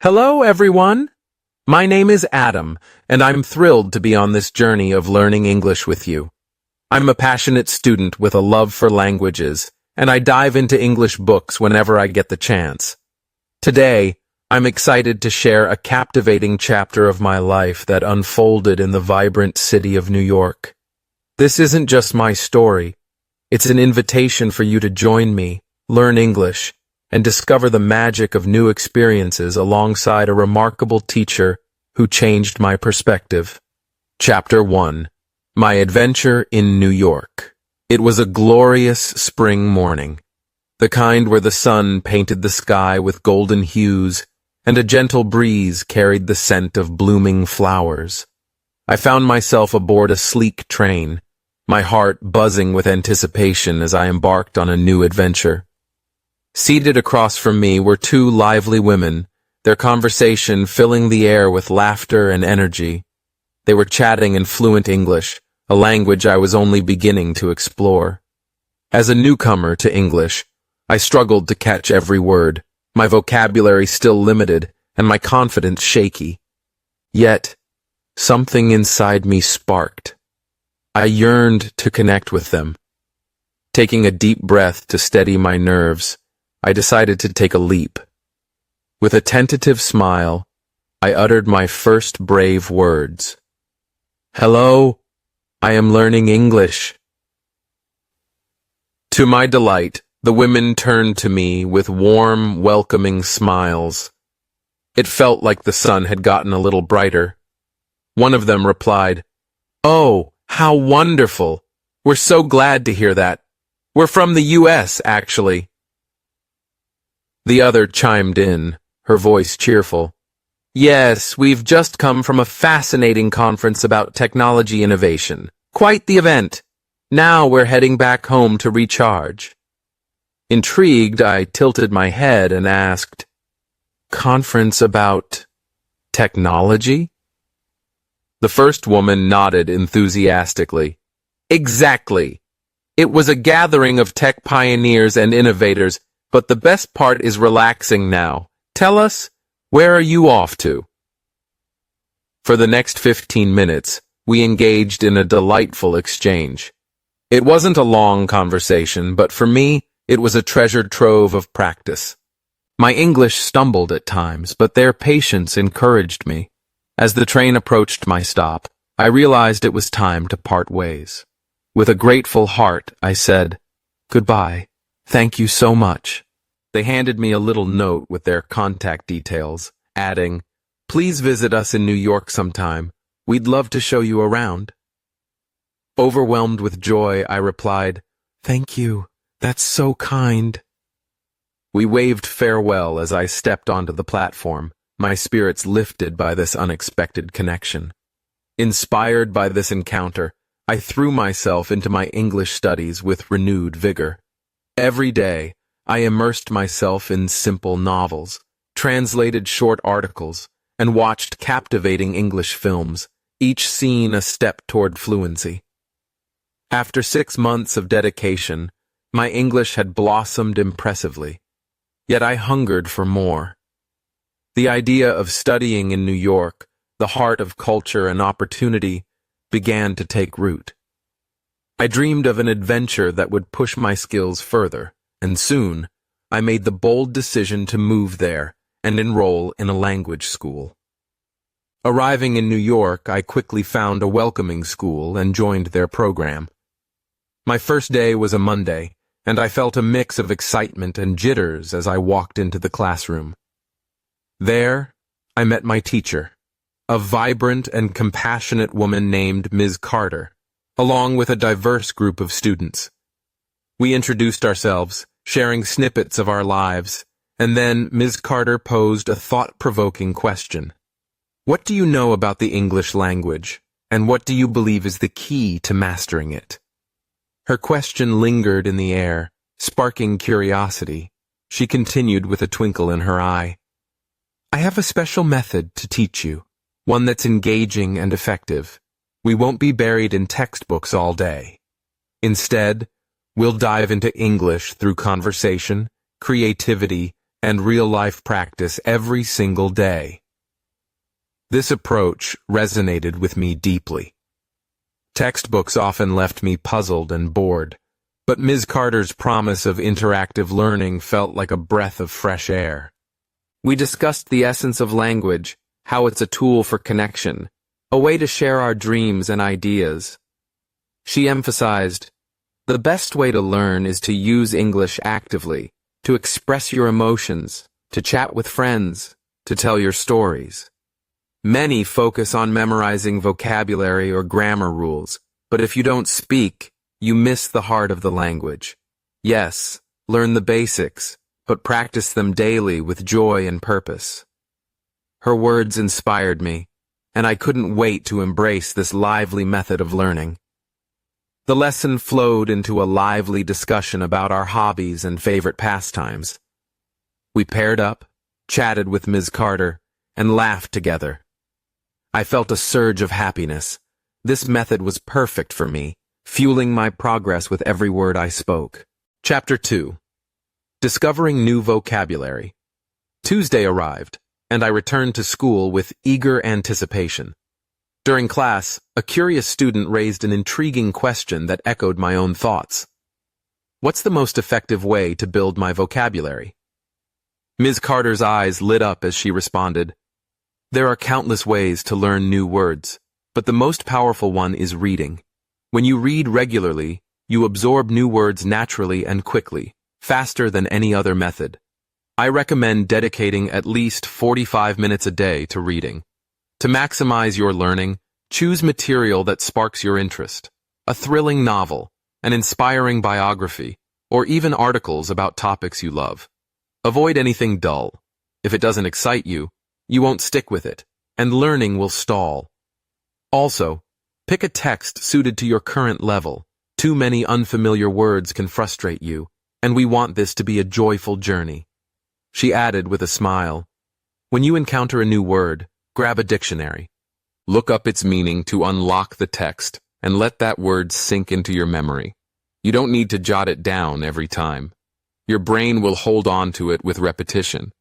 Hello, everyone. My name is Adam, and I'm thrilled to be on this journey of learning English with you. I'm a passionate student with a love for languages, and I dive into English books whenever I get the chance. Today, I'm excited to share a captivating chapter of my life that unfolded in the vibrant city of New York. This isn't just my story. It's an invitation for you to join me, learn English, and discover the magic of new experiences alongside a remarkable teacher who changed my perspective. Chapter 1. My Adventure in New York. It was a glorious spring morning, the kind where the sun painted the sky with golden hues and a gentle breeze carried the scent of blooming flowers. I found myself aboard a sleek train, my heart buzzing with anticipation as I embarked on a new adventure. Seated across from me were two lively women, their conversation filling the air with laughter and energy. They were chatting in fluent English, a language I was only beginning to explore. As a newcomer to English, I struggled to catch every word, my vocabulary still limited and my confidence shaky. Yet, something inside me sparked. I yearned to connect with them. Taking a deep breath to steady my nerves, I decided to take a leap. With a tentative smile, I uttered my first brave words. "Hello, I am learning English." To my delight, the women turned to me with warm, welcoming smiles. It felt like the sun had gotten a little brighter. One of them replied, "Oh, how wonderful! We're so glad to hear that. We're from the U.S., actually." The other chimed in, her voice cheerful. "Yes, we've just come from a fascinating conference about technology innovation. Quite the event. Now we're heading back home to recharge." Intrigued, I tilted my head and asked, "Conference about technology?" The first woman nodded enthusiastically. "Exactly. It was a gathering of tech pioneers and innovators, but the best part is relaxing now. Tell us, where are you off to?" For the next 15 minutes, we engaged in a delightful exchange. It wasn't a long conversation, but for me, it was a treasured trove of practice. My English stumbled at times, but their patience encouraged me. As the train approached my stop, I realized it was time to part ways. With a grateful heart, I said, "Goodbye. Thank you so much." They handed me a little note with their contact details, adding, "Please visit us in New York sometime. We'd love to show you around." Overwhelmed with joy, I replied, "Thank you. That's so kind." We waved farewell as I stepped onto the platform, my spirits lifted by this unexpected connection. Inspired by this encounter, I threw myself into my English studies with renewed vigor. Every day, I immersed myself in simple novels, translated short articles, and watched captivating English films, each scene a step toward fluency. After 6 months of dedication, my English had blossomed impressively, yet I hungered for more. The idea of studying in New York, the heart of culture and opportunity, began to take root. I dreamed of an adventure that would push my skills further, and soon, I made the bold decision to move there and enroll in a language school. Arriving in New York, I quickly found a welcoming school and joined their program. My first day was a Monday, and I felt a mix of excitement and jitters as I walked into the classroom. There, I met my teacher, a vibrant and compassionate woman named Ms. Carter, along with a diverse group of students. We introduced ourselves, sharing snippets of our lives, and then Ms. Carter posed a thought-provoking question. "What do you know about the English language, and what do you believe is the key to mastering it?" Her question lingered in the air, sparking curiosity. She continued with a twinkle in her eye. "I have a special method to teach you, one that's engaging and effective. We won't be buried in textbooks all day. Instead, we'll dive into English through conversation, creativity, and real-life practice every single day. This approach resonated with me deeply. Textbooks often left me puzzled and bored, but Ms. Carter's promise of interactive learning felt like a breath of fresh air. We discussed the essence of language, how it's a tool for connection, a way to share our dreams and ideas. She emphasized, the best way to learn is to use English actively, to express your emotions, to chat with friends, to tell your stories. Many focus on memorizing vocabulary or grammar rules, but if you don't speak, you miss the heart of the language. Yes, learn the basics, but practice them daily with joy and purpose. Her words inspired me, and I couldn't wait to embrace this lively method of learning. The lesson flowed into a lively discussion about our hobbies and favorite pastimes. We paired up, chatted with Ms. Carter, and laughed together. I felt a surge of happiness. This method was perfect for me, fueling my progress with every word I spoke. Chapter 2. Discovering New Vocabulary. Tuesday arrived, and I returned to school with eager anticipation. During class, a curious student raised an intriguing question that echoed my own thoughts. What's the most effective way to build my vocabulary? Ms. Carter's eyes lit up as she responded, there are countless ways to learn new words, but the most powerful one is reading. When you read regularly, you absorb new words naturally and quickly, faster than any other method. I recommend dedicating at least 45 minutes a day to reading. To maximize your learning, choose material that sparks your interest. A thrilling novel, an inspiring biography, or even articles about topics you love. Avoid anything dull. If it doesn't excite you, you won't stick with it, and learning will stall. Also, pick a text suited to your current level. Too many unfamiliar words can frustrate you, and we want this to be a joyful journey. She added with a smile, when you encounter a new word, grab a dictionary. Look up its meaning to unlock the text, and let that word sink into your memory. You don't need to jot it down every time. Your brain will hold on to it with repetition.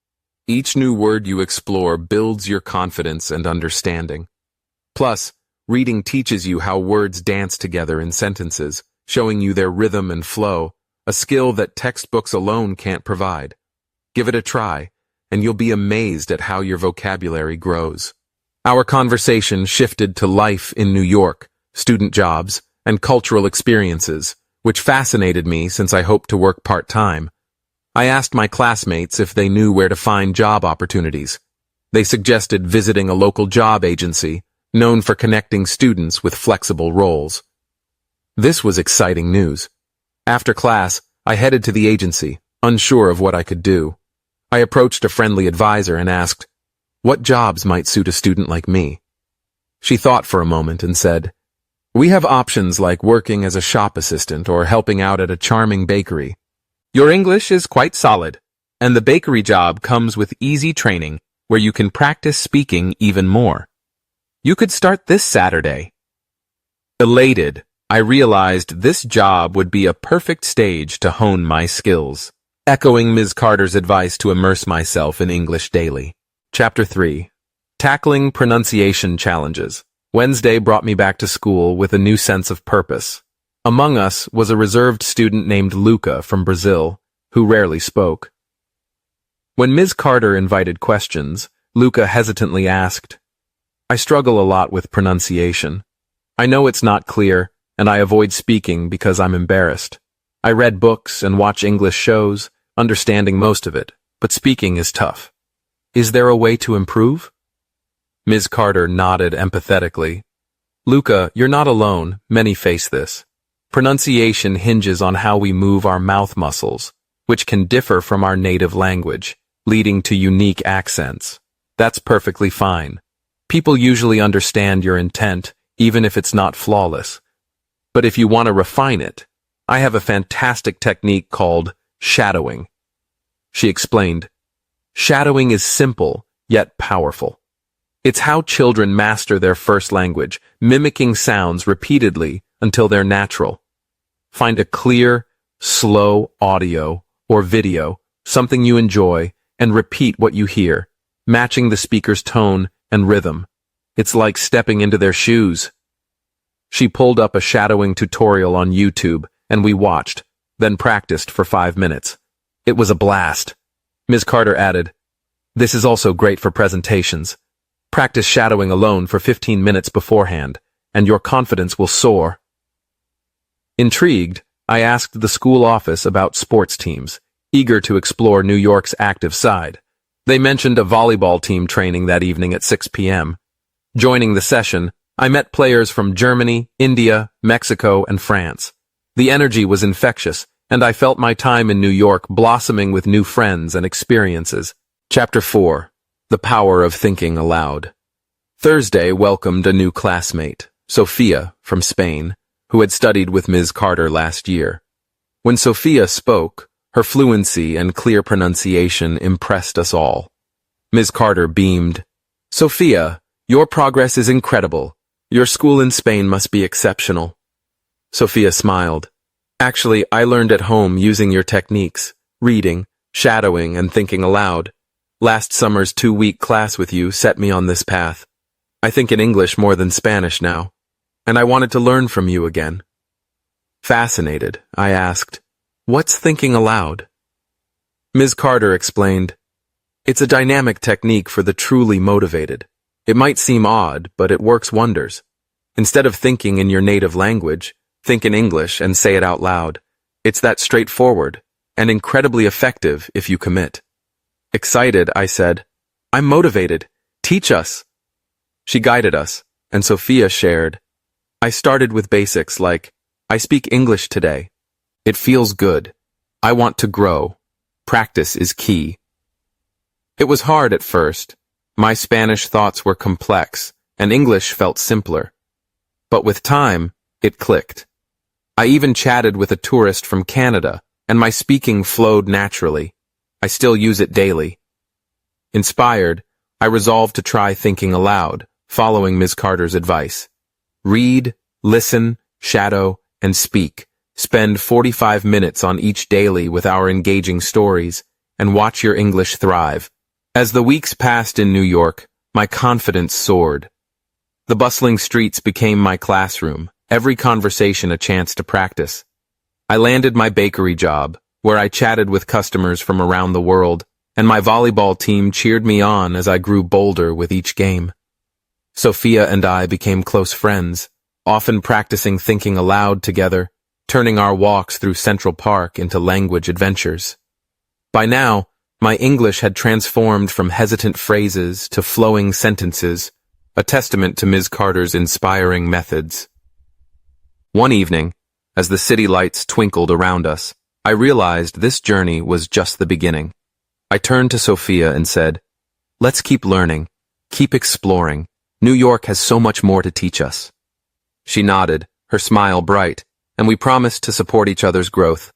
Each new word you explore builds your confidence and understanding. Plus, reading teaches you how words dance together in sentences, showing you their rhythm and flow, a skill that textbooks alone can't provide. Give it a try, and you'll be amazed at how your vocabulary grows. Our conversation shifted to life in New York, student jobs, and cultural experiences, which fascinated me since I hoped to work part-time. I asked my classmates if they knew where to find job opportunities. They suggested visiting a local job agency, known for connecting students with flexible roles. This was exciting news. After class, I headed to the agency, unsure of what I could do. I approached a friendly advisor and asked, what jobs might suit a student like me? She thought for a moment and said, we have options like working as a shop assistant or helping out at a charming bakery. Your English is quite solid, and the bakery job comes with easy training where you can practice speaking even more. You could start this Saturday. Elated, I realized this job would be a perfect stage to hone my skills, echoing Ms. Carter's advice to immerse myself in English daily. Chapter 3. Tackling Pronunciation Challenges. Wednesday brought me back to school with a new sense of purpose. Among us was a reserved student named Luca from Brazil, who rarely spoke. When Ms. Carter invited questions, Luca hesitantly asked, I struggle a lot with pronunciation. I know it's not clear, and I avoid speaking because I'm embarrassed. I read books and watch English shows, understanding most of it, but speaking is tough. Is there a way to improve? Ms. Carter nodded empathetically. Luca, you're not alone. Many face this. Pronunciation hinges on how we move our mouth muscles, which can differ from our native language, leading to unique accents. That's perfectly fine. People usually understand your intent, even if it's not flawless. But if you want to refine it, I have a fantastic technique called shadowing. She explained, shadowing is simple, yet powerful. It's how children master their first language, mimicking sounds repeatedly until they're natural. Find a clear, slow audio or video, something you enjoy, and repeat what you hear, matching the speaker's tone and rhythm. It's like stepping into their shoes. She pulled up a shadowing tutorial on YouTube, and we watched, then practiced for 5 minutes. It was a blast. Ms. Carter added, "This is also great for presentations. Practice shadowing alone for 15 minutes beforehand, and your confidence will soar." Intrigued, I asked the school office about sports teams, eager to explore New York's active side. They mentioned a volleyball team training that evening at 6 p.m. Joining the session, I met players from Germany, India, Mexico, and France. The energy was infectious, and I felt my time in New York blossoming with new friends and experiences. Chapter 4. The Power of Thinking Aloud. Thursday welcomed a new classmate, Sophia, from Spain, who had studied with Ms. Carter last year. When Sophia spoke, her fluency and clear pronunciation impressed us all. Ms. Carter beamed. "Sophia, your progress is incredible. Your school in Spain must be exceptional." Sophia smiled. "Actually, I learned at home using your techniques, reading, shadowing, and thinking aloud. Last summer's 2-week class with you set me on this path. I think in English more than Spanish now, and I wanted to learn from you again." Fascinated, I asked, "What's thinking aloud?" Ms. Carter explained, "It's a dynamic technique for the truly motivated. It might seem odd, but it works wonders. Instead of thinking in your native language, think in English and say it out loud. It's that straightforward, and incredibly effective if you commit." Excited, I said, "I'm motivated. Teach us." She guided us, and Sophia shared, "I started with basics like, I speak English today. It feels good. I want to grow. Practice is key." It was hard at first. My Spanish thoughts were complex, and English felt simpler. But with time, it clicked. I even chatted with a tourist from Canada, and my speaking flowed naturally. I still use it daily. Inspired, I resolved to try thinking aloud, following Ms. Carter's advice. Read, listen, shadow, and speak. Spend 45 minutes on each daily with our engaging stories, and watch your English thrive. As the weeks passed in New York, my confidence soared. The bustling streets became my classroom, every conversation a chance to practice. I landed my bakery job, where I chatted with customers from around the world, and my volleyball team cheered me on as I grew bolder with each game. Sophia and I became close friends, often practicing thinking aloud together, turning our walks through Central Park into language adventures. By now, my English had transformed from hesitant phrases to flowing sentences, a testament to Ms. Carter's inspiring methods. One evening, as the city lights twinkled around us, I realized this journey was just the beginning. I turned to Sophia and said, "Let's keep learning, keep exploring. New York has so much more to teach us." She nodded, her smile bright, and we promised to support each other's growth.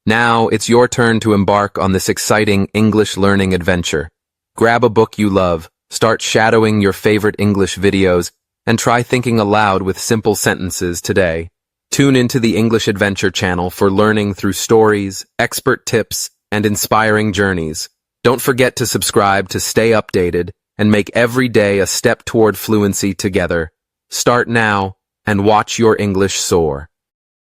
Now it's your turn to embark on this exciting English learning adventure. Grab a book you love, start shadowing your favorite English videos, and try thinking aloud with simple sentences today. Tune into the English Adventure channel for learning through stories, expert tips, and inspiring journeys. Don't forget to subscribe to stay updated and make every day a step toward fluency together. Start now and watch your English soar.